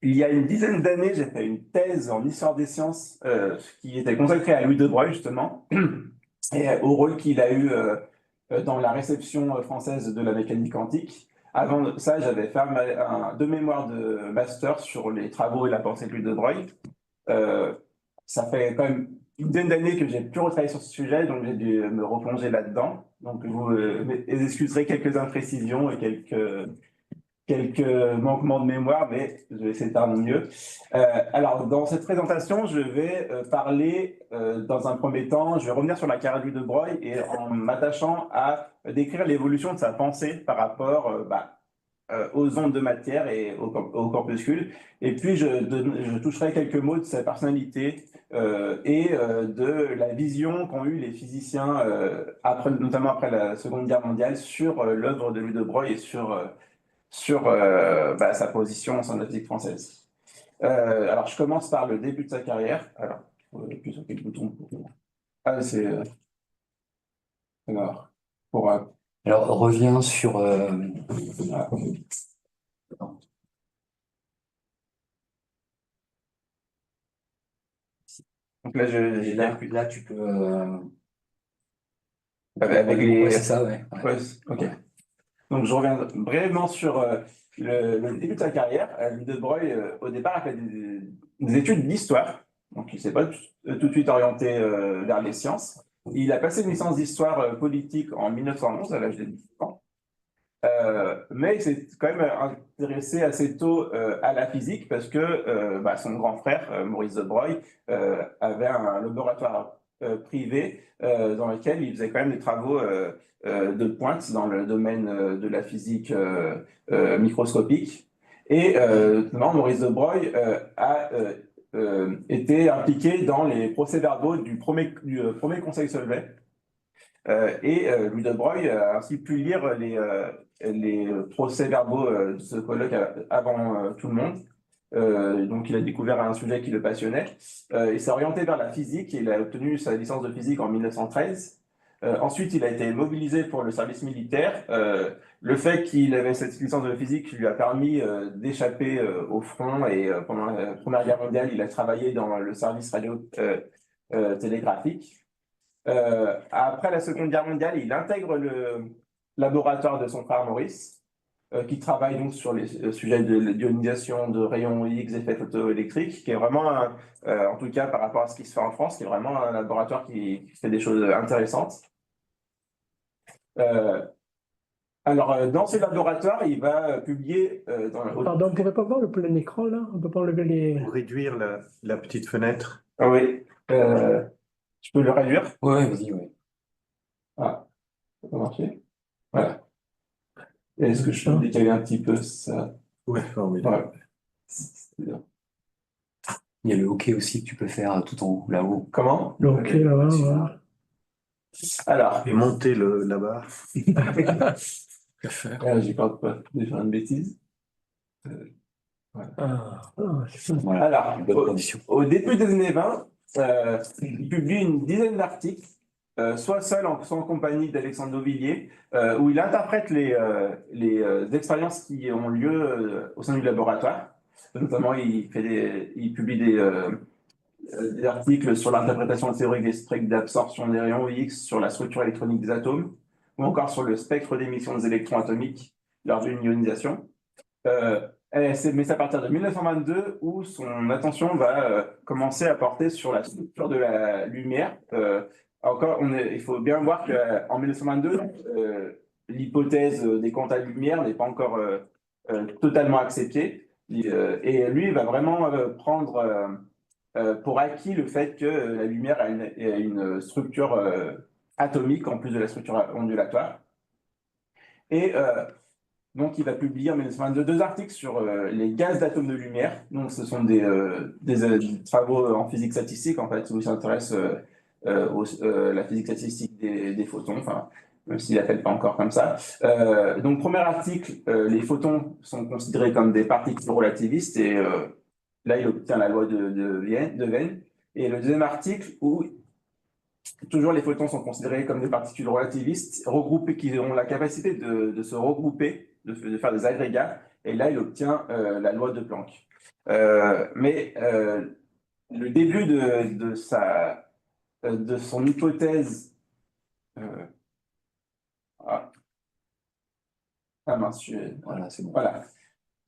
Il y a une dizaine d'années, j'ai fait une thèse en histoire des sciences qui était consacrée à Louis de Broglie, justement, et au rôle qu'il a eu dans la réception française de la mécanique quantique. Avant ça, j'avais fait deux mémoires de master sur les travaux et la pensée de Louis de Broglie. Euh, Ça fait quand même une dizaine d'années que j'ai plus retravaillé sur ce sujet, donc j'ai dû me replonger là-dedans. Donc vous excuserez quelques imprécisions et quelques manquements de mémoire, mais je vais essayer de faire mon mieux. Alors, dans cette présentation, je vais parler, dans un premier temps, je vais revenir sur la carrière de Louis de Broglie et en m'attachant à décrire l'évolution de sa pensée par rapport aux ondes de matière et aux corpuscules. Et puis, je toucherai quelques mots de sa personnalité de la vision qu'ont eu les physiciens, notamment après la Seconde Guerre mondiale, sur l'œuvre de Louis de Broglie et sur sa position en la physique française. Alors, je commence par le début de sa carrière. Alors, il faut appuyer sur quel bouton pour... Ah, c'est... alors, pour... Alors, reviens sur... voilà. Donc là, là, tu peux... avec les... Ouais, c'est ça, ouais. Ouais, ok. Donc, je reviens brièvement sur le début de sa carrière. Louis de Broglie, au départ, a fait des études d'histoire. Donc, il ne s'est pas tout de suite orienté vers les sciences. Il a passé une licence d'histoire politique en 1911, à l'âge de 18 ans. Mais il s'est quand même intéressé assez tôt à la physique parce que son grand frère, Maurice de Broglie, avait un laboratoire privé dans lequel il faisait quand même des travaux de pointe dans le domaine de la physique microscopique. Et notamment, Maurice de Broglie a été impliqué dans les procès-verbaux du premier Conseil Solvay. Louis de Broglie a ainsi pu lire les procès-verbaux de ce colloque avant tout le monde. Donc, il a découvert un sujet qui le passionnait. Il s'est orienté vers la physique et il a obtenu sa licence de physique en 1913. Ensuite, il a été mobilisé pour le service militaire. Le fait qu'il avait cette licence de physique lui a permis d'échapper au front et pendant la Première Guerre mondiale, il a travaillé dans le service radio-télégraphique. Après la Seconde Guerre mondiale, il intègre le laboratoire de son frère Maurice, qui travaille donc sur les sujets de l'ionisation de rayons X, effets photoélectriques, qui est vraiment, en tout cas par rapport à ce qui se fait en France, qui est vraiment un laboratoire qui fait des choses intéressantes. Dans ce laboratoire, il va publier Pardon, on ne pourrait pas voir le plein écran là? On ne peut pas enlever les... Pour réduire la petite fenêtre. Ah oui, je peux le réduire? Ouais, vas-y, ouais. Ah, ça peut marcher. Voilà. Est-ce que je peux décaler un petit peu ça? Ouais, formidable. Ouais. C'est bien. Il y a le hockey aussi que tu peux faire tout en haut, là-haut. Comment? Le OK là-bas, voilà. Alors, Et monter la barre. j'ai peur de faire une bêtise. Voilà. Voilà, Alors, bonne condition. au début des années 20, il publie une dizaine d'articles, soit seul, soit en compagnie d'Alexandre Dauvilliers, où il interprète les expériences qui ont lieu au sein du laboratoire. Notamment, il publie des articles sur l'interprétation théorique des spectres d'absorption des rayons X, sur la structure électronique des atomes, ou encore sur le spectre d'émission des électrons atomiques lors d'une ionisation. Mais c'est à partir de 1922 où son attention va commencer à porter sur la structure de la lumière. Il faut bien voir qu'en 1922, l'hypothèse des quantas de lumière n'est pas encore totalement acceptée. Et lui, il va vraiment prendre pour acquis le fait que la lumière a une structure atomique en plus de la structure ondulatoire. Et donc, il va publier en 1922 deux articles sur les gaz d'atomes de lumière. Donc, ce sont des travaux en physique statistique, en fait, où il s'intéresse la physique statistique des photons, enfin, même s'il l'appelle pas encore comme ça. Donc, premier article, les photons sont considérés comme des particules relativistes, et là, il obtient la loi de Venn. Et le deuxième article, où toujours les photons sont considérés comme des particules relativistes, regroupées, qui ont la capacité de se regrouper, de faire des agrégats, et là, il obtient la loi de Planck. Mais le début de son hypothèse. euh, ah, ah mince, Voilà, c'est bon. voilà.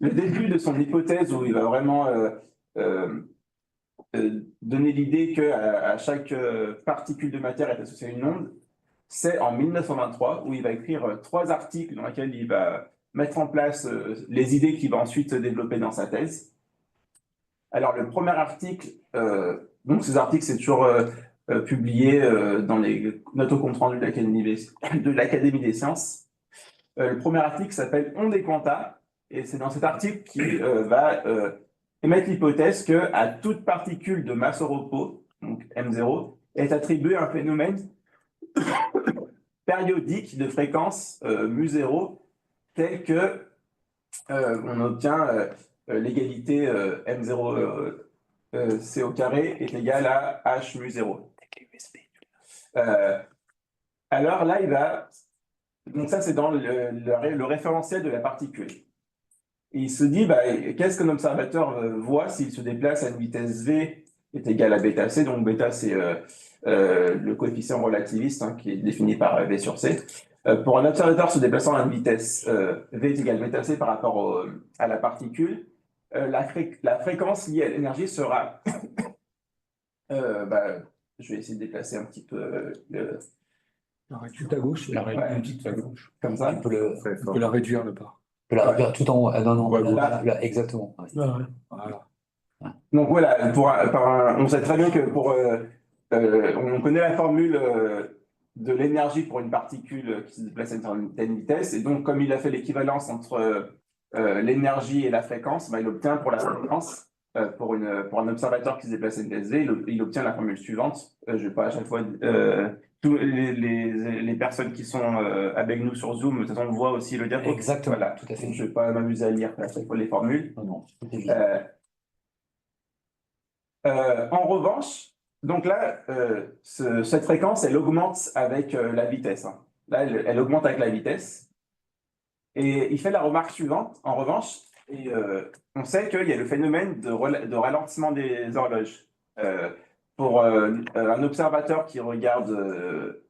Le début de son hypothèse où il va vraiment euh, donner l'idée qu'à chaque particule de matière est associée à une onde, c'est en 1923 où il va écrire 3 articles dans lesquels il va mettre en place les idées qu'il va ensuite développer dans sa thèse. Alors, le premier article, donc ces articles, c'est toujours publié dans les notes au compte rendu de l'Académie des sciences. Le premier article s'appelle Ondes et quanta, et c'est dans cet article qu'il va émettre l'hypothèse qu'à toute particule de masse au repos, donc M0, est attribué un phénomène périodique de fréquence mu0, tel que on obtient l'égalité M0 C au carré est égal à H mu0. Alors là, il va. Donc, ça, c'est dans le référentiel de la particule. Et il se dit, bah, qu'est-ce qu'un observateur voit s'il se déplace à une vitesse v est égale à bêta c. Donc, bêta, c'est le coefficient relativiste qui est défini par v sur c. Pour un observateur se déplaçant à une vitesse v est égale à bêta c par rapport à la particule, la fréquence liée à l'énergie sera. Bah, je vais essayer de déplacer un petit peu Tout à gauche, la Ouais. réduire tout à gauche. comme ça. Tu peux le, Très Tu fort. peux la réduire le pas. là, tout en haut. Ah, non, non, Ouais, là, exactement. Ouais. Ah ouais. Voilà. Donc voilà, on sait très bien que on connaît la formule de l'énergie pour une particule qui se déplace à une certaine vitesse, et donc comme il a fait l'équivalence entre l'énergie et la fréquence, bah, il obtient pour la fréquence, pour un observateur qui se déplace à une vitesse v, il obtient la formule suivante. Je ne vais pas à chaque fois. Tous les personnes qui sont avec nous sur Zoom, de toute façon, on voit aussi le diapo. Exactement, Voilà. tout à fait. Donc, je ne vais pas m'amuser à lire à chaque fois les formules. Non, non, tout est bien. En revanche, donc là, cette fréquence, elle augmente avec la vitesse. Hein. Là, elle augmente avec la vitesse. Et il fait la remarque suivante, en revanche, et on sait qu'il y a le phénomène de ralentissement des horloges. Pour un observateur qui regarde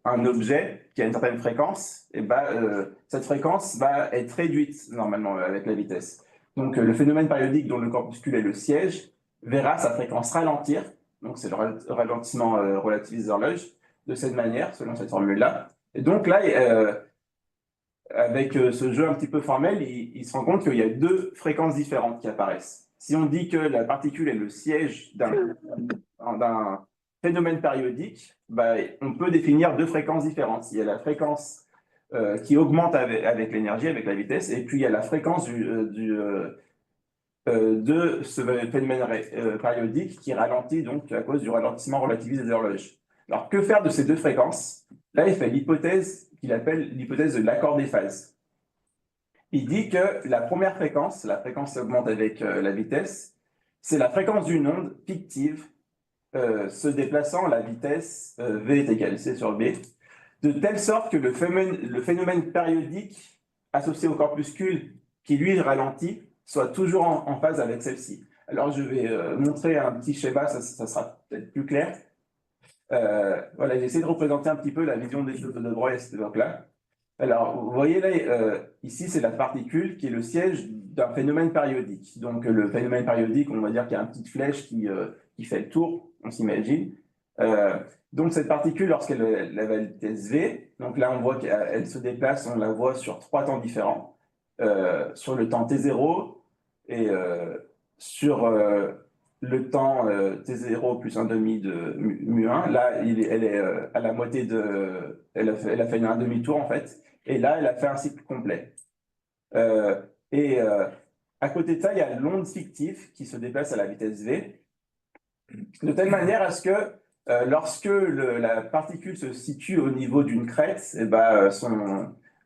un objet qui a une certaine fréquence, et ben, cette fréquence va être réduite normalement avec la vitesse. Donc le phénomène périodique dont le corpuscule est le siège verra sa fréquence ralentir, donc c'est le ralentissement relativiste des horloges, de cette manière, selon cette formule-là. Et donc là, avec ce jeu un petit peu formel, il se rend compte qu'il y a 2 fréquences différentes qui apparaissent. Si on dit que la particule est le siège d'un phénomène périodique, bah, on peut définir 2 fréquences différentes. Il y a la fréquence qui augmente avec l'énergie, avec la vitesse, et puis il y a la fréquence de ce phénomène périodique qui ralentit donc à cause du ralentissement relativiste des horloges. Alors, que faire de ces 2 fréquences? Là, il fait l'hypothèse qu'il appelle l'hypothèse de l'accord des phases. Il dit que la première fréquence, la fréquence qui augmente avec la vitesse, c'est la fréquence d'une onde fictive se déplaçant à la vitesse v est égal à c sur b, de telle sorte que le phénomène périodique associé au corpuscule qui lui ralentit soit toujours en phase avec celle-ci. Alors je vais montrer un petit schéma, ça sera peut-être plus clair. Voilà, j'ai essayé de représenter un petit peu la vision des choses de Broglie à cette époque-là. Alors, vous voyez là, ici, c'est la particule qui est le siège d'un phénomène périodique. Donc, le phénomène périodique, on va dire qu'il y a une petite flèche qui fait le tour, on s'imagine. Donc, cette particule, lorsqu'elle a la vitesse v, donc là, on voit qu'elle se déplace, on la voit sur 3 temps différents. Sur le temps t0 et sur le temps t0 plus 1/2 de mu1. Là, elle est à la moitié de. Elle a fait un demi-tour, en fait. Et là, elle a fait un cycle complet. Et à côté de ça, il y a l'onde fictive qui se déplace à la vitesse v, de telle manière à ce que lorsque la particule se situe au niveau d'une crête, et ben,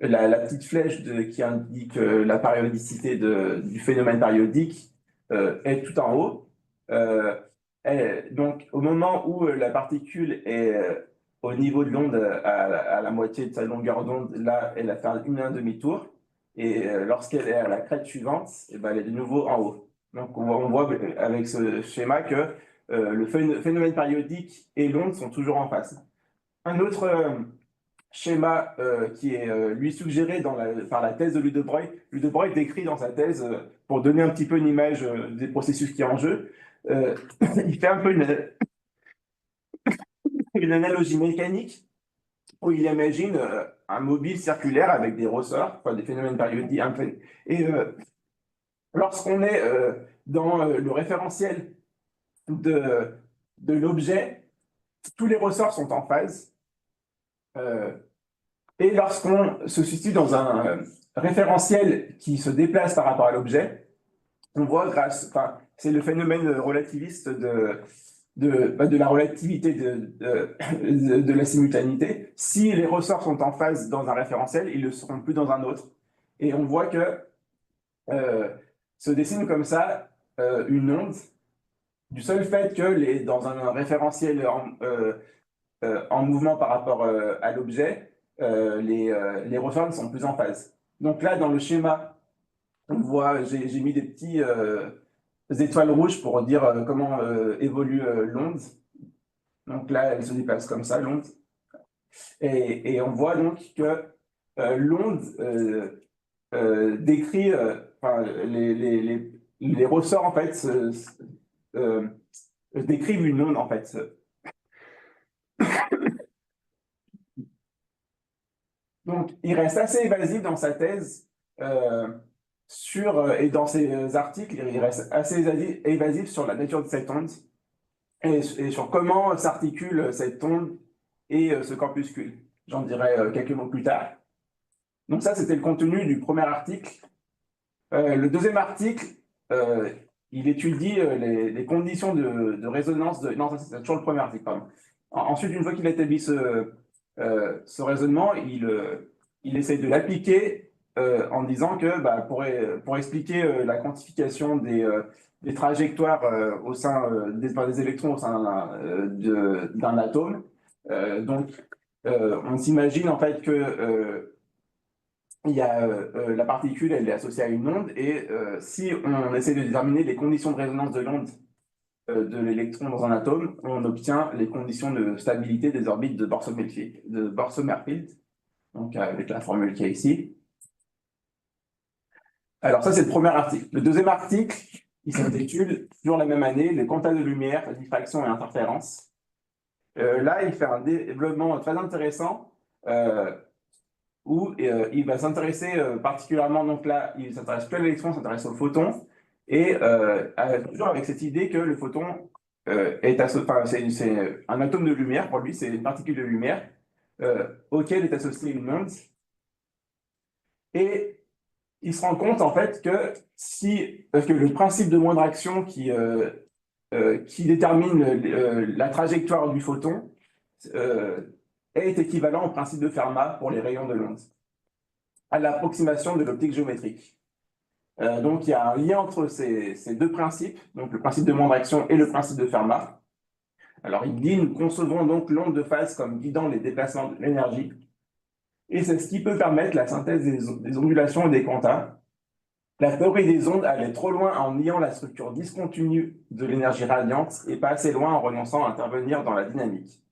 la petite flèche qui indique la périodicité du phénomène périodique est tout en haut. Donc, au moment où la particule est au niveau de l'onde à la moitié de sa longueur d'onde, là, elle a fait un demi-tour. Et lorsqu'elle est à la crête suivante, et ben, elle est de nouveau en haut. Donc, on voit avec ce schéma que le phénomène périodique et l'onde sont toujours en phase. Un autre schéma qui est lui suggéré par la thèse de Ludebreuil. Ludebreuil décrit dans sa thèse, pour donner un petit peu une image des processus qui sont en jeu, il fait un peu une analogie mécanique où il imagine un mobile circulaire avec des ressorts, enfin, des phénomènes périodiques. Et lorsqu'on est dans le référentiel de l'objet, tous les ressorts sont en phase. Et lorsqu'on se situe dans un référentiel qui se déplace par rapport à l'objet, on voit enfin, c'est le phénomène relativiste de la relativité de la simultanéité. Si les ressorts sont en phase dans un référentiel, ils ne le seront plus dans un autre. Et on voit que se dessine comme ça une onde du seul fait que dans un référentiel en mouvement par rapport à l'objet, les ressorts ne sont plus en phase. Donc là, dans le schéma, on voit, j'ai mis des petits étoiles rouges pour dire comment évolue l'onde. Donc là, elle se déplace comme ça, l'onde. Et on voit donc que l'onde décrit, enfin, les ressorts, en fait, décrivent une onde, en fait. Donc, il reste assez évasif dans sa thèse et dans ses articles, il reste assez évasif sur la nature de cette onde et sur comment s'articule cette onde et ce corpuscule. J'en dirai quelques mots plus tard. Donc ça, c'était le contenu du premier article. Le deuxième article, il étudie les conditions de résonance de... Non, ça, c'est toujours le premier article, pardon. Ensuite, une fois qu'il a établi ce raisonnement, il essaie de l'appliquer en disant que pour expliquer la quantification des trajectoires au sein des électrons au sein d'un atome, on s'imagine en fait que il y a la particule, elle est associée à une onde, et si on essaie de déterminer les conditions de résonance de l'onde de l'électron dans un atome, on obtient les conditions de stabilité des orbites de Bohr-Sommerfeld, donc avec la formule qu'il y a ici. Alors ça, c'est le premier article. Le deuxième article, il s'intitule, toujours la même année, les quantas de lumière, diffraction et interférence. Là, il fait un développement très intéressant où il va s'intéresser particulièrement, donc là, il s'intéresse plus à l'électron, il s'intéresse au photon, et toujours avec cette idée que le photon c'est un atome de lumière, pour lui, c'est une particule de lumière auquel est associée une onde. Et il se rend compte en fait que le principe de moindre action qui détermine la trajectoire du photon est équivalent au principe de Fermat pour les rayons de l'onde, à l'approximation de l'optique géométrique. Donc il y a un lien entre ces deux principes, donc le principe de moindre action et le principe de Fermat. Alors il dit, nous concevons donc l'onde de phase comme guidant les déplacements de l'énergie, et c'est ce qui peut permettre la synthèse des ondulations et des quantas. La théorie des ondes allait trop loin en niant la structure discontinue de l'énergie radiante et pas assez loin en renonçant à intervenir dans la dynamique.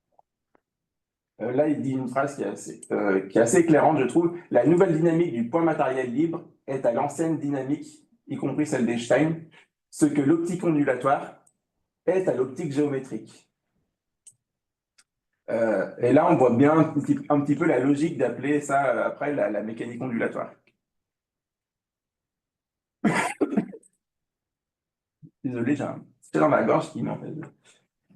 Là, il dit une phrase qui est assez éclairante, je trouve. La nouvelle dynamique du point matériel libre est à l'ancienne dynamique, y compris celle d'Einstein, ce que l'optique ondulatoire est à l'optique géométrique. Et là, on voit bien un petit peu la logique d'appeler ça après la mécanique ondulatoire. Désolé, j'ai un truc dans ma gorge qui m'empêche.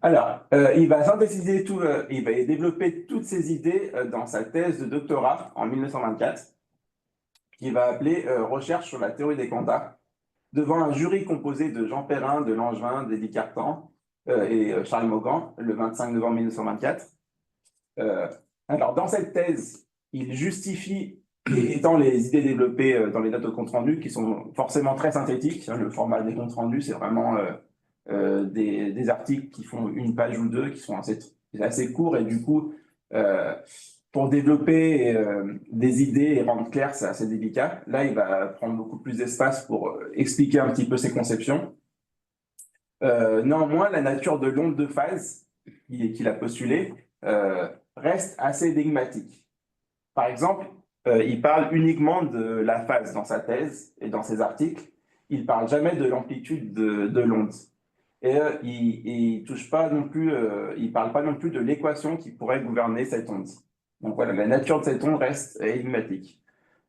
Alors, il va synthétiser tout, il va développer toutes ces idées dans sa thèse de doctorat en 1924, qu'il va appeler Recherche sur la théorie des quantas, devant un jury composé de Jean Perrin, de Langevin, d'Élie Cartan et Charles Maugan, le 25 novembre 1924. Alors, dans cette thèse, il justifie étant les idées développées dans les notes de compte rendu, qui sont forcément très synthétiques. Le format des comptes rendus, c'est vraiment des articles qui font une page ou deux, qui sont assez courts, et du coup, pour développer des idées et rendre clair, c'est assez délicat. Là, il va prendre beaucoup plus d'espace pour expliquer un petit peu ses conceptions. Néanmoins, la nature de l'onde de phase qu'il a postulée reste assez énigmatique. Par exemple, il parle uniquement de la phase dans sa thèse et dans ses articles. Il ne parle jamais de l'amplitude de l'onde. Et il touche pas non plus, il parle pas non plus de l'équation qui pourrait gouverner cette onde. Donc voilà, la nature de cette onde reste énigmatique.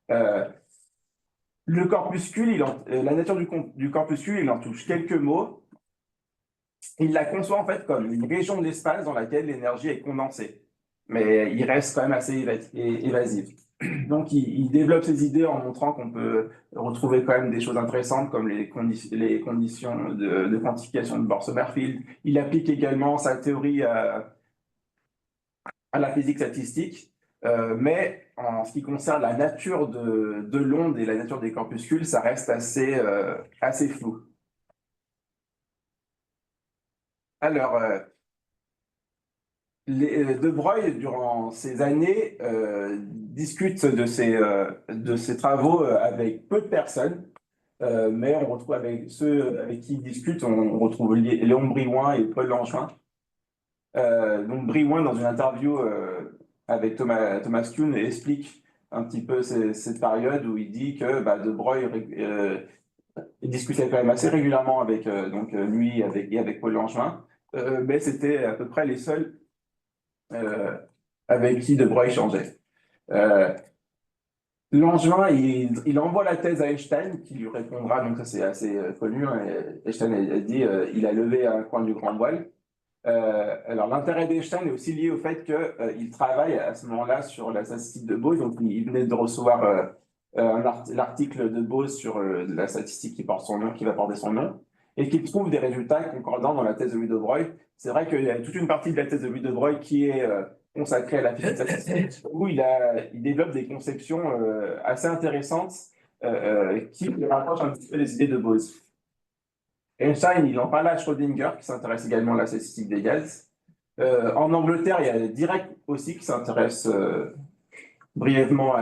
Le corpuscule, la nature du corpuscule, il en touche quelques mots. Il la conçoit en fait comme une région de l'espace dans laquelle l'énergie est condensée. Mais il reste quand même assez évasif. Donc il développe ses idées en montrant qu'on peut retrouver quand même des choses intéressantes comme les conditions de quantification de Bohr-Sommerfeld. Il applique également sa théorie à la physique statistique, mais en ce qui concerne la nature de l'onde et la nature des corpuscules, ça reste assez flou. Alors, De Broglie, durant ces années, discute de ses travaux avec peu de personnes, mais on retrouve avec ceux avec qui il discute, on retrouve Léon Brillouin et Paul Langevin. Donc Brillouin, dans une interview avec Thomas Kuhn, explique un petit peu cette période où il dit que De Broglie il discutait quand même assez régulièrement avec lui et avec Paul Langevin, mais c'était à peu près les seuls avec qui De Broglie échangeait. Langevin, il envoie la thèse à Einstein, qui lui répondra, donc ça c'est assez connu, hein, Einstein a dit il a levé un coin du grand voile. Alors l'intérêt d'Einstein est aussi lié au fait qu'il travaille à ce moment-là sur la statistique de Bose, donc il venait de recevoir l'article de Bose sur la statistique qui va porter son nom, et qu'il trouve des résultats concordants dans la thèse de Louis de Broglie. C'est vrai qu'il y a toute une partie de la thèse de Louis de Broglie qui est consacrée à la physique statistique, où il développe des conceptions assez intéressantes qui rapprochent un petit peu des idées de Bose. Einstein, il en parle à Schrödinger, qui s'intéresse également à la statistique des gaz. En Angleterre, il y a Dirac aussi qui s'intéresse brièvement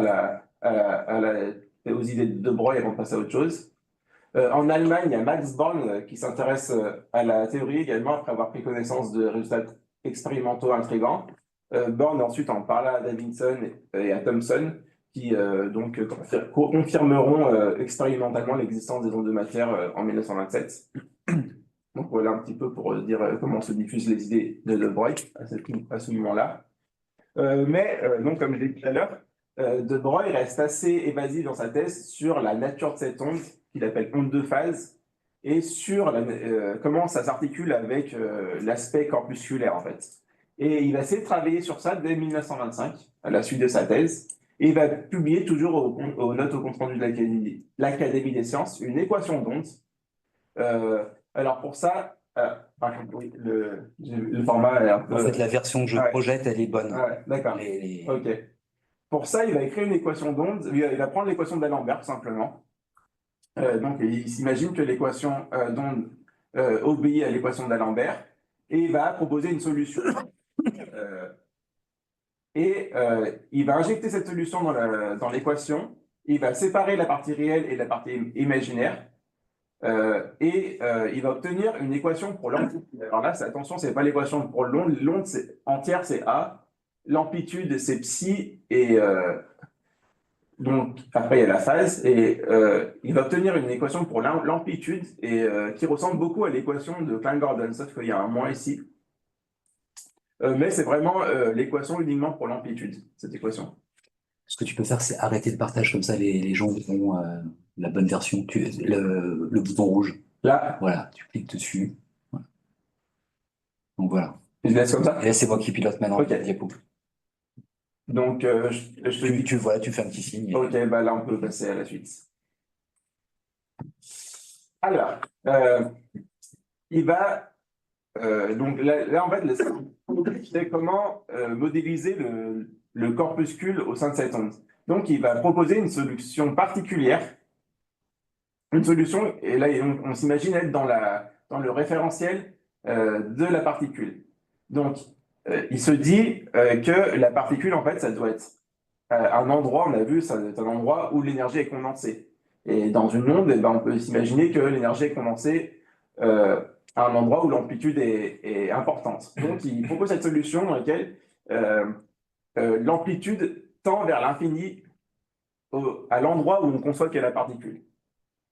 aux idées de Broglie avant de passer à autre chose. En Allemagne, il y a Max Born qui s'intéresse à la théorie également après avoir pris connaissance de résultats expérimentaux intrigants. Born ensuite en parla à Davidson et à Thomson qui confirmeront expérimentalement l'existence des ondes de matière en 1927. Donc voilà un petit peu pour dire comment se diffusent les idées de Broglie à ce moment-là. Donc comme je l'ai dit tout à l'heure, De Broglie reste assez évasif dans sa thèse sur la nature de cette onde qu'il appelle onde de phase et sur comment ça s'articule avec l'aspect corpusculaire en fait. Et il va essayer de travailler sur ça dès 1925 à la suite de sa thèse. Et il va publier toujours aux notes au compte rendu de l'Académie des sciences une équation d'onde. Alors pour ça, par contre, oui, le format est un peu... En fait, la version que je projette, elle est bonne. Ouais, d'accord. Ok. Pour ça, il va écrire une équation d'onde. Il va prendre l'équation d'Alembert, tout simplement. Donc, il s'imagine que l'équation d'onde obéit à l'équation d'Alembert et il va proposer une solution. Il va injecter cette solution dans l'équation. Il va séparer la partie réelle et la partie imaginaire. Il va obtenir une équation pour l'amplitude. Alors là, attention, ce n'est pas l'équation pour l'onde. L'onde entière, c'est A. L'amplitude, c'est psi. Et donc, après, il y a la phase. Et il va obtenir une équation pour l'amplitude qui ressemble beaucoup à l'équation de Klein-Gordon, sauf qu'il y a un moins ici. Mais c'est vraiment l'équation uniquement pour l'amplitude, cette équation. Ce que tu peux faire, c'est arrêter le partage, comme ça les gens verront la bonne version. Le bouton rouge. Là, voilà, tu cliques dessus. Voilà. Donc voilà. Je laisse comme ça. Et là, c'est moi qui pilote maintenant Ok. la diapo. Donc, tu fais un petit signe. Ok, là, on peut passer à la suite. Alors, il va... donc là, en fait, c'est comment modéliser le corpuscule au sein de cette onde. Donc, il va proposer une solution particulière. Une solution, et là, on s'imagine être dans le référentiel de la particule. Donc, il se dit que la particule, en fait, ça doit être un endroit, on a vu, ça doit être un endroit où l'énergie est condensée. Et dans une onde, eh ben, on peut s'imaginer que l'énergie est condensée à un endroit où l'amplitude est importante. Donc, il propose cette solution dans laquelle l'amplitude tend vers l'infini à l'endroit où on conçoit qu'est la particule.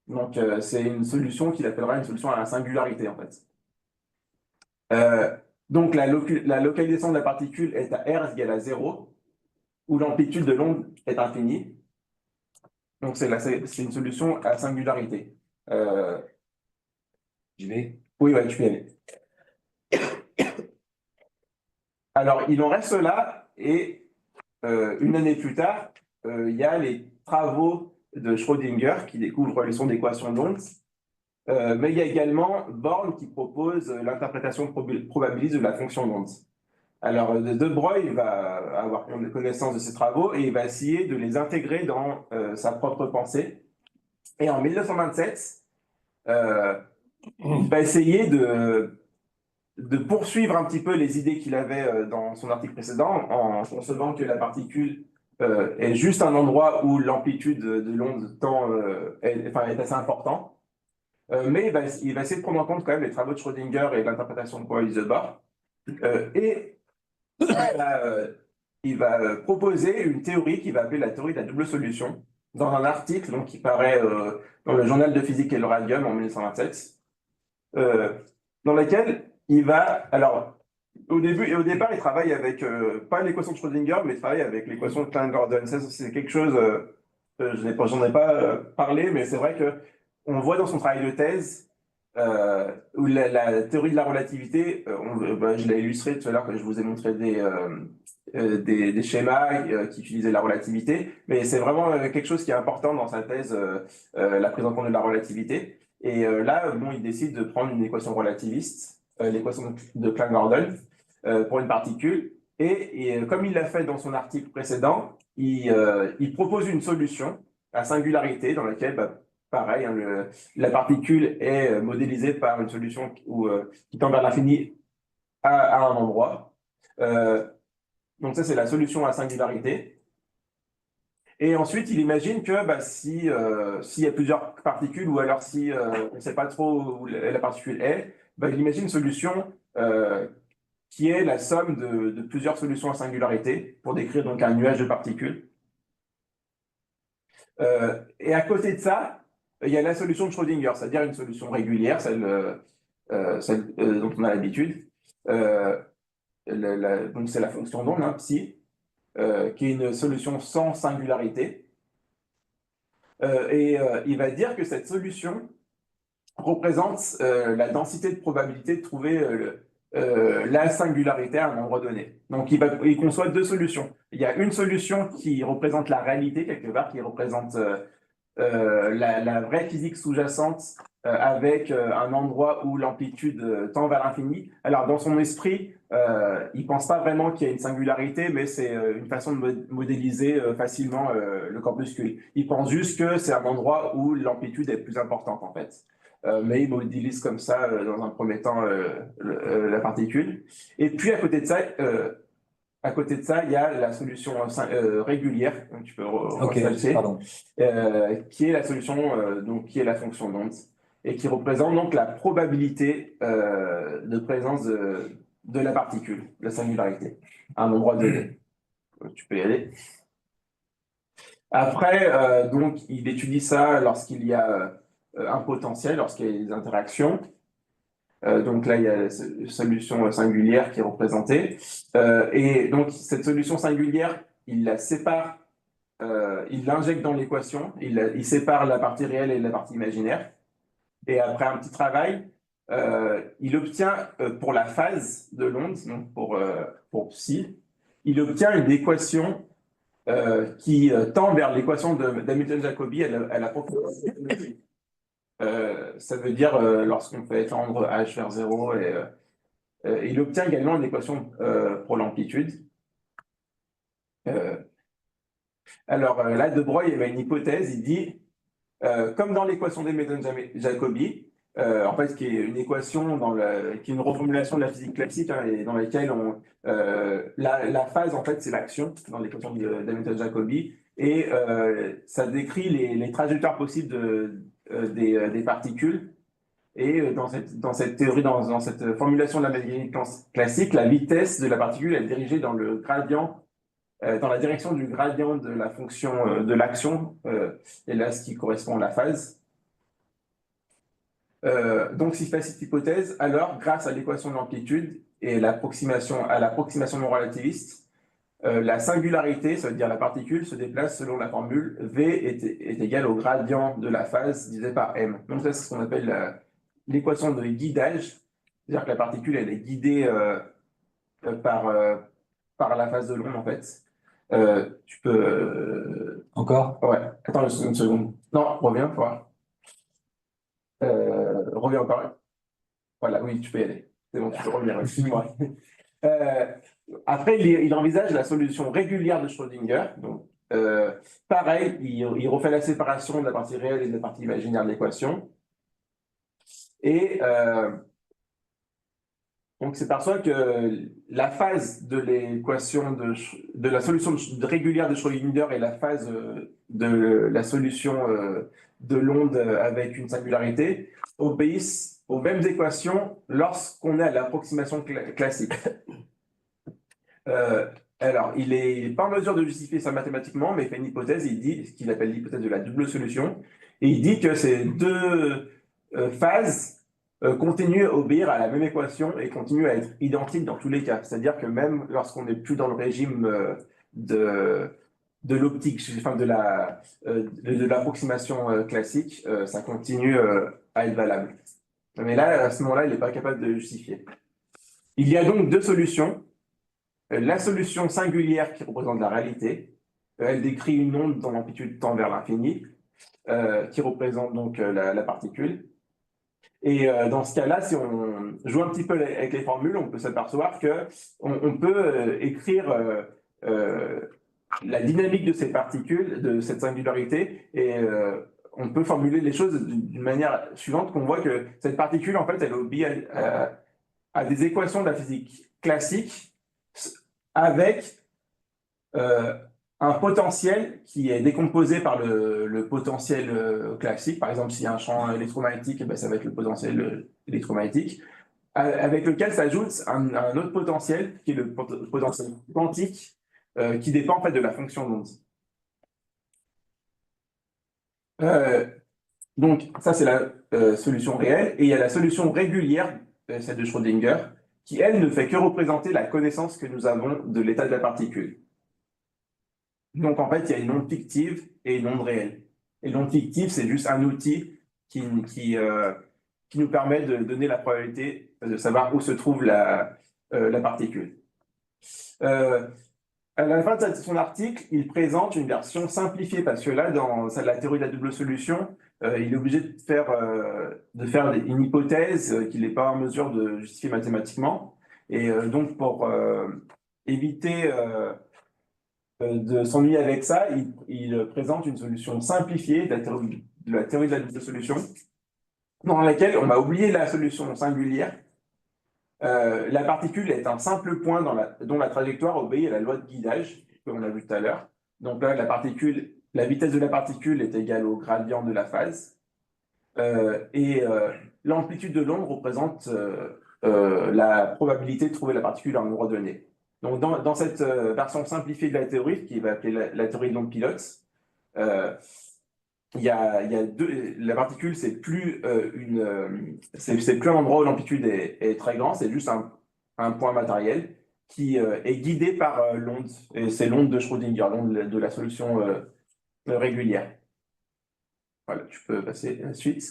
Donc, c'est une solution qu'il appellera une solution à la singularité, en fait. Donc, la localisation de la particule est à R égale à 0, où l'amplitude de l'onde est infinie. Donc, c'est une solution à singularité. J'y vais. Oui, ouais, tu peux y aller. Alors, il en reste là, et une année plus tard, il y a les travaux de Schrödinger qui découvrent les sons d'équations d'ondes. Mais il y a également Born qui propose l'interprétation probabiliste de la fonction d'onde. Alors, De Broglie va avoir connaissance de ces travaux et il va essayer de les intégrer dans sa propre pensée. Et en 1927, il va essayer de poursuivre un petit peu les idées qu'il avait dans son article précédent en concevant que la particule est juste un endroit où l'amplitude de l'onde est assez important. Mais il va essayer de prendre en compte quand même les travaux de Schrödinger et l'interprétation de probabiliste de Bohr. Et il va proposer une théorie qu'il va appeler la théorie de la double solution dans un article donc, qui paraît dans le journal de physique et le radium en 1927, dans lequel il va, alors au départ, il travaille avec, pas l'équation de Schrödinger, mais il travaille avec l'équation de Klein-Gordon. Ça, c'est quelque chose, j'en ai pas parlé, mais c'est vrai que on voit dans son travail de thèse où la théorie de la relativité, je l'ai illustré tout à l'heure quand je vous ai montré des schémas qui utilisaient la relativité, mais c'est vraiment quelque chose qui est important dans sa thèse, la prise en compte de la relativité. Et là, bon, il décide de prendre une équation relativiste, l'équation de Klein-Gordon, pour une particule. Et comme il l'a fait dans son article précédent, il propose une solution à singularité dans laquelle, pareil, hein, la particule est modélisée par une solution qui tend vers l'infini à un endroit. Donc ça, c'est la solution à singularité. Et ensuite, il imagine que s'il y a plusieurs particules, ou alors si on ne sait pas trop où la particule est, il imagine une solution qui est la somme de plusieurs solutions à singularité pour décrire donc un nuage de particules. Et à côté de ça, il y a la solution de Schrödinger, c'est-à-dire une solution régulière, celle dont on a l'habitude. Donc c'est la fonction d'onde, hein, psi, qui est une solution sans singularité. Il va dire que cette solution représente la densité de probabilité de trouver la singularité à un endroit donné. Donc il conçoit deux solutions. Il y a une solution qui représente la réalité quelque part, qui représente la vraie physique sous-jacente avec un endroit où l'amplitude tend vers l'infini. Alors dans son esprit, il ne pense pas vraiment qu'il y a une singularité, mais c'est une façon de modéliser facilement le corpuscule. Il pense juste que c'est un endroit où l'amplitude est plus importante en fait. Mais il modélise comme ça dans un premier temps la particule. Et puis à côté de ça, il y a la solution régulière, donc tu peux rechercher, qui est la solution, donc qui est la fonction d'onde, et qui représente donc la probabilité de présence de la particule, la singularité, à un endroit donné. Tu peux y aller. Après, donc, il étudie ça lorsqu'il y a un potentiel, lorsqu'il y a des interactions. Donc là, il y a la solution singulière qui est représentée. Et donc, cette solution singulière, il la sépare, il l'injecte dans l'équation, il sépare la partie réelle et la partie imaginaire. Et après un petit travail, il obtient, pour la phase de l'onde, donc pour psi, il obtient une équation qui tend vers l'équation d'Hamilton-Jacobi à la profondeur. Ça veut dire lorsqu'on fait tendre h vers 0, il obtient également une équation pour l'amplitude. Alors là, De Broglie avait une hypothèse, il dit, comme dans l'équation d'Hamilton-Jacobi, en fait, qui est une équation qui est une reformulation de la physique classique, hein, et dans laquelle la phase, en fait, c'est l'action dans l'équation d'Hamilton-Jacobi, et ça décrit les trajectoires possibles des particules. Et dans cette théorie, dans cette formulation de la mécanique classique, la vitesse de la particule est dirigée dans le gradient, dans la direction du gradient de la fonction de l'action, et là, ce qui correspond à la phase. Donc, si je fais cette hypothèse, alors, grâce à l'équation de l'amplitude et à l'approximation non relativiste, la singularité, ça veut dire la particule, se déplace selon la formule V est égal au gradient de la phase divisé par M. Donc, ça, c'est ce qu'on appelle l'équation de guidage, c'est-à-dire que la particule, elle est guidée par la phase de l'onde, en fait. Tu peux... Encore? Ouais, attends une seconde. Non, reviens, voir. Reviens encore. Voilà, oui, tu peux y aller. C'est bon, tu peux revenir. Excuse-moi. Après, il envisage la solution régulière de Schrödinger. Donc, pareil, il refait la séparation de la partie réelle et de la partie imaginaire de l'équation. Et donc, c'est par ça que la phase de l'équation de la solution régulière de Schrödinger et la phase de la solution de l'onde avec une singularité obéissent aux mêmes équations lorsqu'on est à l'approximation classique. Alors, il n'est pas en mesure de justifier ça mathématiquement, mais il fait une hypothèse, il dit ce qu'il appelle l'hypothèse de la double solution, et il dit que ces deux phases continuent à obéir à la même équation et continuent à être identiques dans tous les cas. C'est-à-dire que même lorsqu'on n'est plus dans le régime de l'optique, enfin de l'approximation classique, ça continue à être valable. Mais là, à ce moment-là, il n'est pas capable de justifier. Il y a donc deux solutions. La solution singulière qui représente la réalité, elle décrit une onde dont l'amplitude tend vers l'infini, qui représente donc la particule. Et dans ce cas-là, si on joue un petit peu avec les formules, on peut s'apercevoir qu'on peut écrire la dynamique de ces particules, de cette singularité, et on peut formuler les choses d'une manière suivante, qu'on voit que cette particule, en fait, elle obéit à des équations de la physique classique, avec un potentiel qui est décomposé par le potentiel classique. Par exemple, s'il y a un champ électromagnétique, eh ben, ça va être le potentiel électromagnétique, avec lequel s'ajoute un autre potentiel, qui est le potentiel quantique, qui dépend en fait de la fonction d'onde. Donc, ça, c'est la solution réelle. Et il y a la solution régulière, celle de Schrödinger, qui, elle, ne fait que représenter la connaissance que nous avons de l'état de la particule. Donc, en fait, il y a une onde fictive et une onde réelle. Et l'onde fictive, c'est juste un outil qui nous permet de donner la probabilité de savoir où se trouve la particule. À la fin de son article, il présente une version simplifiée, parce que là, dans la théorie de la double solution, il est obligé de faire une hypothèse qu'il n'est pas en mesure de justifier mathématiquement. Et donc, pour éviter de s'ennuyer avec ça, il présente une solution simplifiée de la théorie de la double solution, dans laquelle on va oublier la solution singulière. La particule est un simple point dont la trajectoire obéit à la loi de guidage, comme on l'a vu tout à l'heure. Donc là, la vitesse de la particule est égale au gradient de la phase. Et l'amplitude de l'onde représente la probabilité de trouver la particule à un endroit donné. Donc dans cette version simplifiée de la théorie, qui va appeler la théorie de l'onde pilote, la particule, c'est plus un endroit où l'amplitude est très grande, c'est juste un point matériel qui est guidé par l'onde. Et c'est l'onde de Schrödinger, l'onde de la solution régulière. Voilà, tu peux passer à la suite.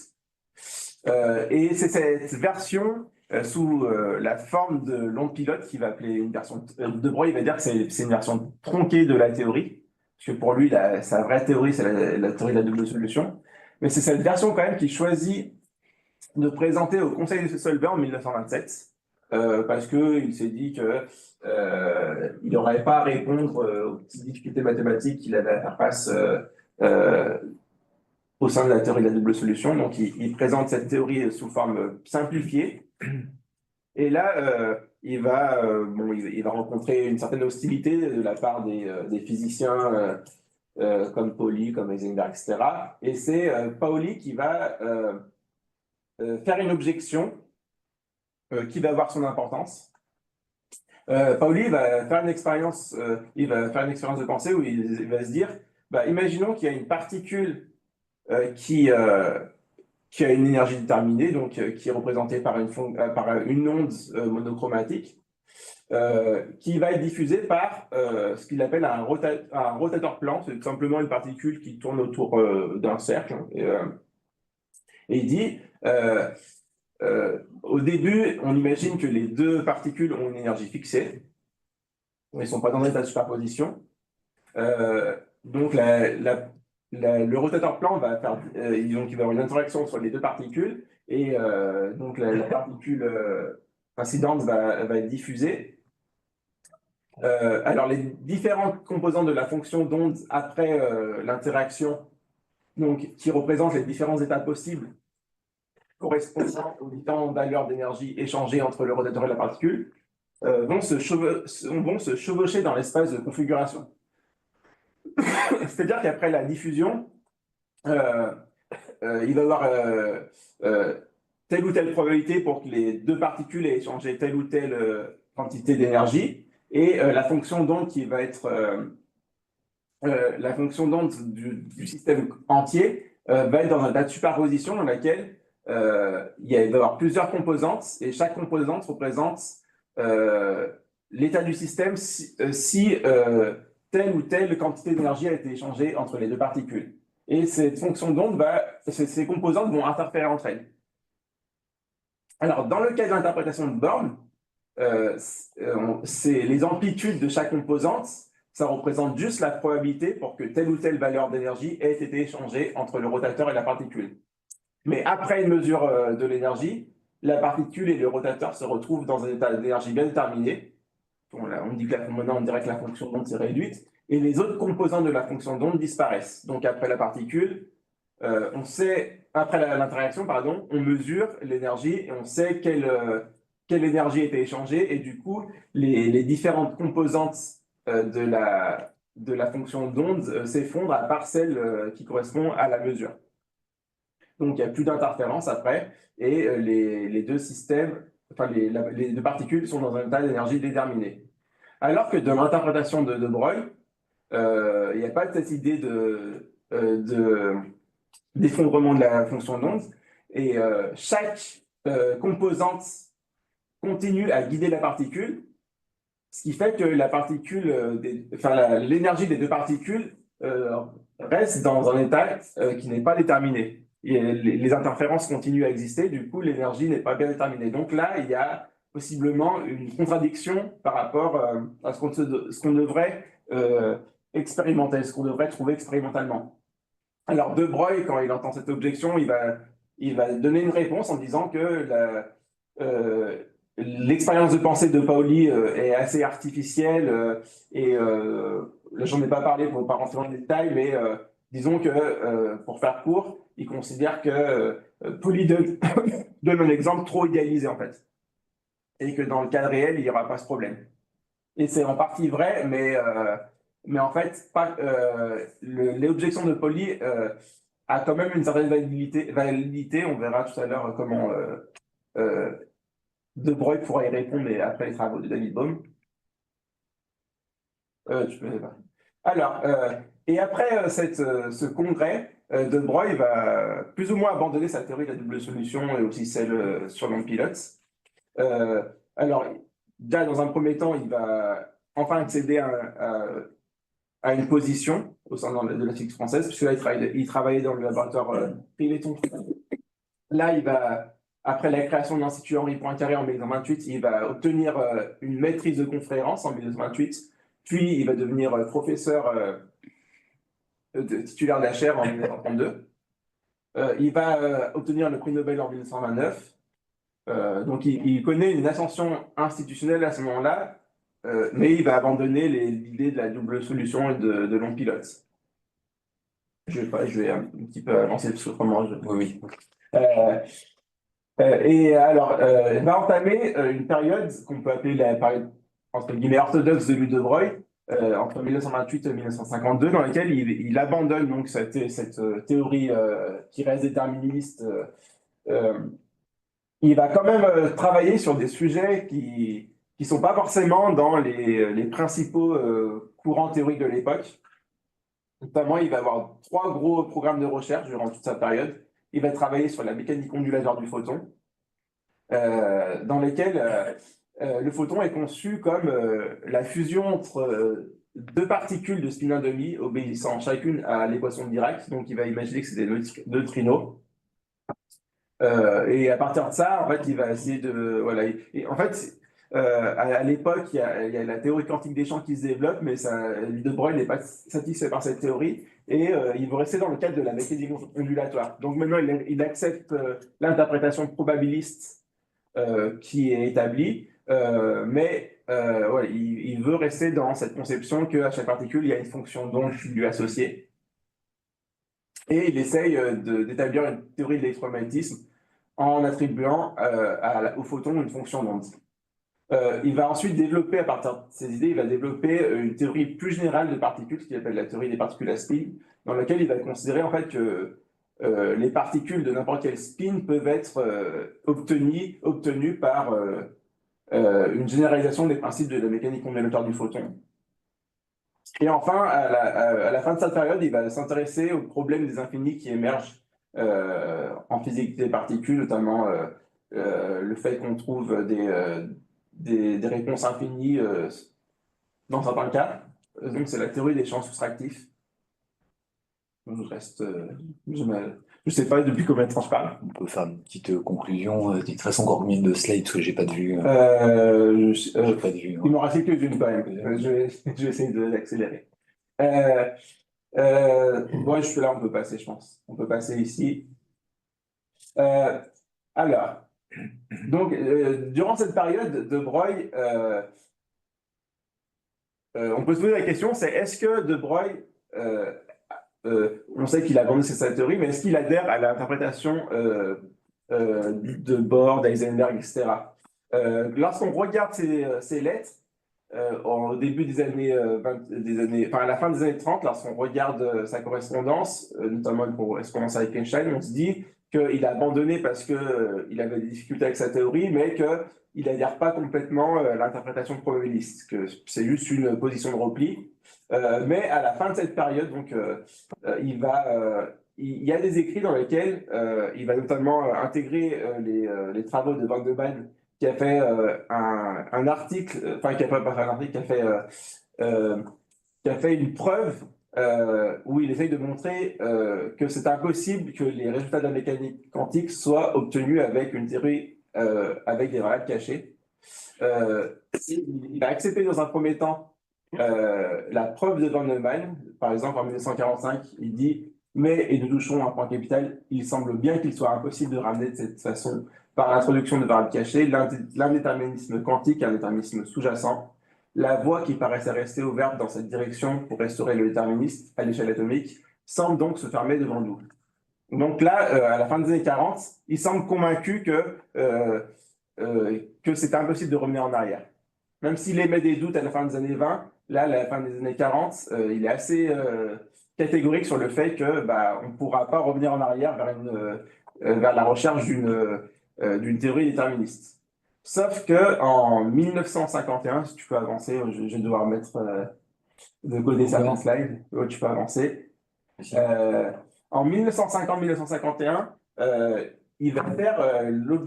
Et c'est cette version sous la forme de l'onde pilote qui va appeler une version. De Broglie, il va dire que c'est une version tronquée de la théorie. Parce que pour lui, sa vraie théorie, c'est la théorie de la double solution. Mais c'est cette version quand même qu'il choisit de présenter au Conseil de Solvay en 1927, parce qu'il s'est dit qu'il n'aurait pas à répondre aux petites difficultés mathématiques qu'il avait à faire face au sein de la théorie de la double solution. Donc, il présente cette théorie sous forme simplifiée. Et là, il va rencontrer une certaine hostilité de la part des physiciens comme Pauli, comme Heisenberg, etc. Et c'est Pauli qui va faire une objection qui va avoir son importance. Pauli va faire une expérience, de pensée où il va se dire, bah, imaginons qu'il y a une particule qui a une énergie déterminée, donc qui est représentée par une onde monochromatique, qui va être diffusée par ce qu'il appelle un rotateur plan. C'est tout simplement une particule qui tourne autour d'un cercle. Et il dit, au début, on imagine que les deux particules ont une énergie fixée. Ils ne sont pas dans un état de superposition. Donc, le rotateur plan va faire, il va y avoir une interaction entre les deux particules, et donc la particule incidente va être diffusée. Alors, les différentes composantes de la fonction d'onde après l'interaction, donc qui représentent les différents états possibles correspondant aux différentes valeurs d'énergie échangées entre le rotateur et la particule, vont se chevaucher dans l'espace de configuration. C'est-à-dire qu'après la diffusion, il va y avoir telle ou telle probabilité pour que les deux particules aient échangé telle ou telle quantité d'énergie, et la fonction d'onde qui va être la fonction d'onde du système entier va être dans un état de superposition dans laquelle il va y avoir plusieurs composantes, et chaque composante représente l'état du système si telle ou telle quantité d'énergie a été échangée entre les deux particules. Et cette fonction d'onde, ces composantes vont interférer entre elles. Alors, dans le cas de l'interprétation de Born, c'est les amplitudes de chaque composante, ça représente juste la probabilité pour que telle ou telle valeur d'énergie ait été échangée entre le rotateur et la particule. Mais après une mesure de l'énergie, la particule et le rotateur se retrouvent dans un état d'énergie bien déterminé. Maintenant, on dirait que la fonction d'onde s'est réduite, et les autres composants de la fonction d'onde disparaissent. Donc, après la particule, après l'interaction, pardon, on mesure l'énergie et on sait quelle énergie a été échangée, et du coup, les différentes composantes de la fonction d'onde s'effondrent à part celle qui correspond à la mesure. Donc, il n'y a plus d'interférence après, et les deux systèmes, les deux particules sont dans un état d'énergie déterminé. Alors que dans l'interprétation de Broglie, il n'y a pas cette idée d'effondrement de la fonction d'onde, et chaque composante continue à guider la particule, ce qui fait que l'énergie des deux particules reste dans un état qui n'est pas déterminé. Et les interférences continuent à exister, du coup l'énergie n'est pas bien déterminée. Donc là, il y a possiblement une contradiction par rapport à ce qu'on devrait expérimenter, ce qu'on devrait trouver expérimentalement. Alors De Broglie, quand il entend cette objection, il va donner une réponse en disant que l'expérience de pensée de Pauli est assez artificielle, et là j'en ai pas parlé pour ne pas rentrer dans les détails, mais disons que pour faire court, il considère que Pauli donne un exemple trop idéalisé en fait, et que dans le cas réel, il n'y aura pas ce problème. Et c'est en partie vrai, mais en fait, l'objection de Pauli a quand même une certaine validité. On verra tout à l'heure comment De Broglie pourra y répondre, mais après les travaux de David Bohm. Alors, et après ce congrès, De Broglie va plus ou moins abandonner sa théorie de la double solution et aussi celle sur l'onde-pilote. Alors, déjà, dans un premier temps, il va enfin accéder à une position au sein de la physique française, puisque là, il travaillait dans le laboratoire Riveton. Là, après la création de l'Institut Henri Poincaré en 1928, il va obtenir une maîtrise de conférence en 1928, puis il va devenir professeur titulaire de la chaire en 1932. Il va obtenir le prix Nobel en 1929. Donc, il connaît une ascension institutionnelle à ce moment-là, mais il va abandonner l'idée de la double solution et de l'onde pilote. je vais un petit peu avancer parce que autrement, Oui, oui. Euh, et alors, va entamer une période qu'on peut appeler la période entre guillemets orthodoxe de Louis de Broglie, entre 1928 et 1952, dans laquelle il abandonne donc cette théorie qui reste déterministe. Euh, il va quand même travailler sur des sujets qui sont pas forcément dans les principaux courants théoriques de l'époque. Notamment, il va avoir trois gros programmes de recherche durant toute sa période. Il va travailler sur la mécanique ondulatoire du photon, dans lesquels le photon est conçu comme la fusion entre deux particules de spin 1,5 obéissant chacune à l'équation de Dirac. Donc, il va imaginer que c'est des neutrinos. Et à partir de ça, en fait, il va essayer de. Voilà. Et en fait, à l'époque, il y a la théorie quantique des champs qui se développe, mais De Broglie n'est pas satisfait par cette théorie et il veut rester dans le cadre de la mécanique ondulatoire. Donc maintenant, il accepte l'interprétation probabiliste qui est établie, mais ouais, il veut rester dans cette conception qu'à chaque particule, il y a une fonction d'onde lui associée. Et il essaye d'établir une théorie de l'électromagnétisme en attribuant au photon une fonction d'onde. Il va ensuite développer, à partir de ces idées, il va développer une théorie plus générale de particules, ce qu'il appelle la théorie des particules à spin, dans laquelle il va considérer en fait que les particules de n'importe quel spin peuvent être obtenues par une généralisation des principes de la mécanique ondulatoire du photon. Et enfin, à la fin de cette période, il va s'intéresser aux problèmes des infinis qui émergent en physique des particules, notamment le fait qu'on trouve des réponses infinies dans certains cas. Donc, c'est la théorie des champs soustractifs. Je reste. Je sais pas depuis combien de temps je parle. On peut faire une petite conclusion. De toute façon, encore combien de slides, parce que j'ai pas de vue. J'ai pas de vue. il m'en reste quelques-unes quand même. Je vais essayer d'accélérer. Bon, là, on peut passer, je pense. On peut passer ici. Alors, donc, durant cette période, De Broglie, on peut se poser la question, c'est est-ce que De Broglie, on sait qu'il a abandonné sa théorie, mais est-ce qu'il adhère à l'interprétation de Bohr, d'Eisenberg, etc. Lorsqu'on regarde ces lettres, au début des années, enfin à la fin des années 30, lorsqu'on regarde sa correspondance, notamment une correspondance avec Einstein, on se dit qu'il a abandonné parce qu'il avait des difficultés avec sa théorie, mais qu'il n'adhère pas complètement à l'interprétation probabiliste, que c'est juste une position de repli. Mais à la fin de cette période, donc, il y a des écrits dans lesquels il va notamment intégrer les travaux de Van de Ban, qui a fait un article, enfin qui a pas fait un article, qui a fait une preuve où il essaye de montrer que c'est impossible que les résultats de la mécanique quantique soient obtenus avec une théorie avec des variables cachées. Il a accepté dans un premier temps la preuve de Van Neumann. Par exemple, en 1945, il dit « Mais, et nous touchons un point capital, il semble bien qu'il soit impossible de ramener de cette façon par l'introduction de variables cachées, l'indéterminisme quantique et un déterminisme sous-jacent. La voie qui paraissait rester ouverte dans cette direction pour restaurer le déterminisme à l'échelle atomique semble donc se fermer devant nous. » Donc là, à la fin des années 40, il semble convaincu que c'est impossible de revenir en arrière. Même s'il émet des doutes à la fin des années 20, là, à la fin des années 40, il est assez catégorique sur le fait que on ne pourra pas revenir en arrière vers la recherche d'une théorie déterministe. Sauf qu'en 1951, si tu peux avancer, je vais devoir mettre de côté certains slides, tu peux avancer. En 1950-1951, il va faire le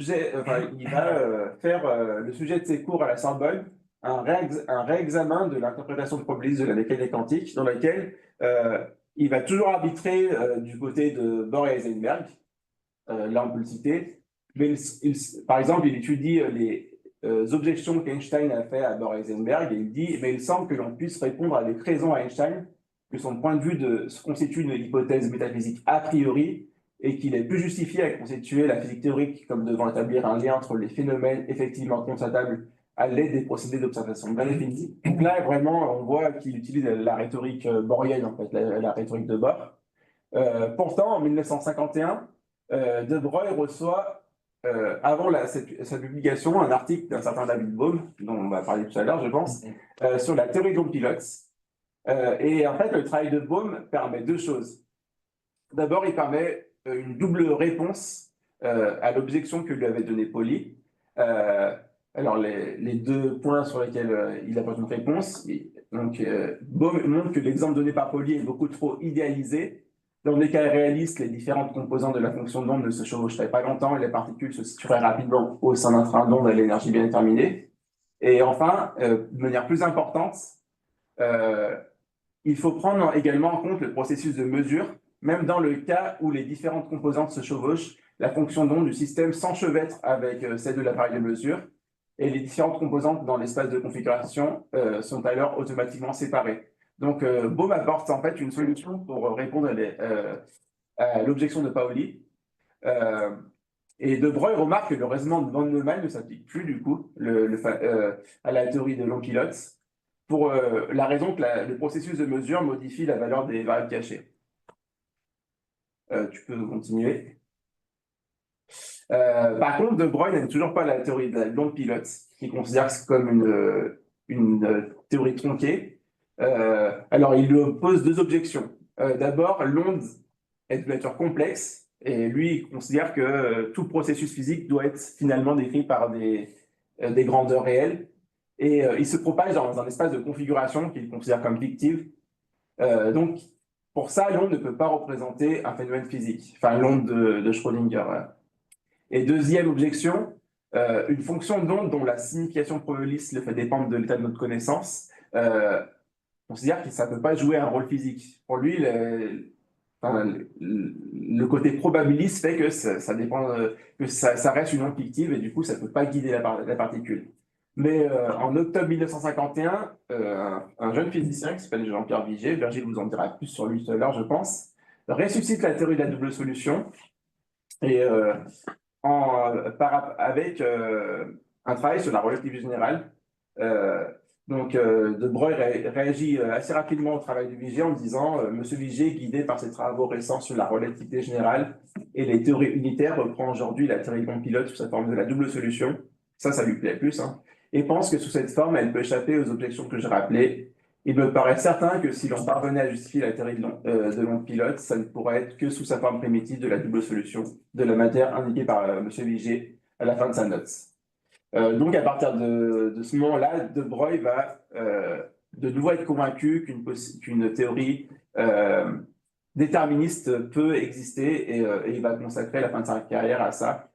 sujet de ses cours à la Sorbonne, un réexamen de l'interprétation de probabiliste de la mécanique quantique, dans laquelle il va toujours arbitrer du côté de Bohr et Heisenberg. Là, on peut le citer. Mais par exemple, il étudie les objections qu'Einstein a fait à Bohr et Heisenberg et il dit mais il semble que l'on puisse répondre avec raison à Einstein que son point de vue se constitue une hypothèse métaphysique a priori et qu'il est plus justifié à constituer la physique théorique comme devant établir un lien entre les phénomènes effectivement constatables à l'aide des procédés d'observation bien définis. Donc là, vraiment, on voit qu'il utilise la rhétorique bohrienne, en fait, la rhétorique de Bohr. Pourtant, en 1951, De Broglie reçoit, avant sa publication, un article d'un certain David Bohm, dont on va parler tout à l'heure, je pense, sur la théorie de l'onde-pilote. Et en fait, le travail de Bohm permet deux choses. D'abord, il permet une double réponse à l'objection que lui avait donnée Pauli. Alors, les deux points sur lesquels il apporte une réponse. Donc, Bohm montre que l'exemple donné par Pauli est beaucoup trop idéalisé. Dans des cas réalistes, les différentes composantes de la fonction d'onde ne se chevaucheraient pas longtemps et les particules se situeraient rapidement au sein d'un train d'onde à l'énergie bien déterminée. Et enfin, de manière plus importante, il faut prendre également en compte le processus de mesure. Même dans le cas où les différentes composantes se chevauchent, la fonction d'onde du système s'enchevêtre avec celle de l'appareil de mesure et les différentes composantes dans l'espace de configuration sont alors automatiquement séparées. Donc, Bohm apporte en fait une solution pour répondre à l'objection de Pauli. Et De Broglie remarque que le raisonnement de von Neumann ne s'applique plus du coup à la théorie de l'onde-pilote pour la raison que le processus de mesure modifie la valeur des variables cachées. Tu peux continuer. Par contre, De Broglie n'aime toujours pas la théorie de l'onde-pilote, qui considère que c'est comme une théorie tronquée. Alors, il lui oppose deux objections. D'abord, l'onde est de nature complexe, et lui, il considère que tout processus physique doit être finalement décrit par des grandeurs réelles. Et il se propage dans un espace de configuration qu'il considère comme fictive. Donc, pour ça, l'onde ne peut pas représenter un phénomène physique, enfin l'onde de Schrödinger. Et deuxième objection, une fonction d'onde dont la signification probabiliste le fait dépendre de l'état de notre connaissance, considère que ça ne peut pas jouer un rôle physique. Pour lui, le côté probabiliste fait que ça dépend, que ça reste une onde fictive et du coup, ça ne peut pas guider la particule. Mais en octobre 1951, un jeune physicien qui s'appelle Jean-Pierre Vigier, Virgile vous en dira plus sur lui tout à l'heure, je pense, ressuscite la théorie de la double solution et avec un travail sur la relativité générale. De Broglie réagit assez rapidement au travail de Vigier en disant Monsieur Vigier, guidé par ses travaux récents sur la relativité générale et les théories unitaires, reprend aujourd'hui la théorie de l'onde-pilote sous sa forme de la double solution. Ça lui plaît plus, hein, et pense que sous cette forme, elle peut échapper aux objections que j'ai rappelées. Il me paraît certain que si l'on parvenait à justifier la théorie de l'onde-pilote, ça ne pourrait être que sous sa forme primitive de la double solution de la matière indiquée par M. Vigier à la fin de sa note. Donc, à partir de ce moment-là, De Broglie va de nouveau être convaincu qu'une théorie déterministe peut exister et il va consacrer la fin de sa carrière à ça.